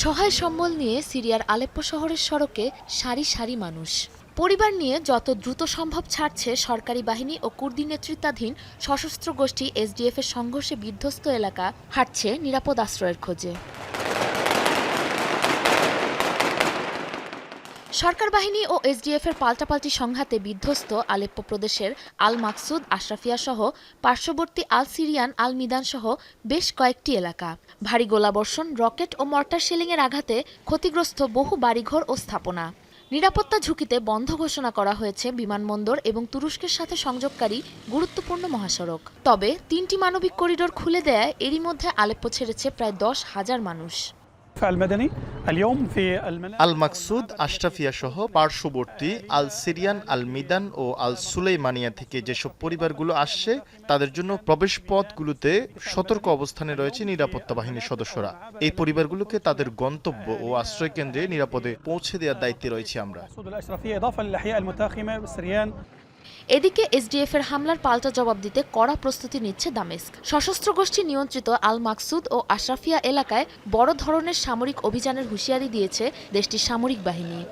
সহায় সম্বল নিয়ে সিরিয়ার আলেপ্পো শহরের সড়কে সারি সারি মানুষ। পরিবার নিয়ে যত দ্রুত সম্ভব ছাড়ছে সরকারি বাহিনী ও কুর্দি নেতৃত্বাধীন সশস্ত্র গোষ্ঠী এসডিএফ এর সংঘর্ষে বিধ্বস্ত এলাকা হাঁটছে নিরাপদ আশ্রয়ের খোঁজে। সরকার বাহিনী ও এসডিএফ এর পাল্টাপাল্টি সংঘাতে বিধ্বস্ত আলেপ্পো প্রদেশের আল মাকসুদ, আশরাফিয়া সহ পার্শ্ববর্তী আল সিরিয়ান, আল মিদান সহ বেশ কয়েকটি এলাকা। ভারী গোলাবর্ষণ, রকেট ও মর্টার শেলিংয়ের আঘাতে ক্ষতিগ্রস্ত বহু বাড়িঘর ও স্থাপনা। নিরাপত্তা ঝুঁকিতে বন্ধ ঘোষণা করা হয়েছে বিমানবন্দর এবং তুরস্কের সাথে সংযোগকারী গুরুত্বপূর্ণ মহাসড়ক। তবে 3টি মানবিক করিডোর খুলে দেয় এরই মধ্যে আলেপ্পো ছেড়েছে প্রায় 10,000 মানুষ। আল মাকসুদ, আশরাফিয়া সহ পার্শ্ববর্তী আল সিরিয়ান, আল মিদান ও আল সুলেইমানিয়া থেকে যেসব পরিবারগুলো আসছে তাদের জন্য প্রবেশ পথগুলোতে সতর্ক অবস্থানে রয়েছে নিরাপত্তা বাহিনীর সদস্যরা। এই পরিবারগুলোকে তাদের গন্তব্য ও আশ্রয় কেন্দ্রে নিরাপদে পৌঁছে দেওয়ার দায়িত্বে রয়েছে আমরা। এদিকে এসডিএফ এর হামলার পাল্টা জবাব দিতে কড়া প্রস্তুতি নিচ্ছে দামেস্ক। সশস্ত্র গোষ্ঠী নিয়ন্ত্রিত আল মাকসুদ ও আশরাফিয়া এলাকায় বড় ধরনের সামরিক অভিযানের হুঁশিয়ারি দিয়েছে দেশটির সামরিক বাহিনী।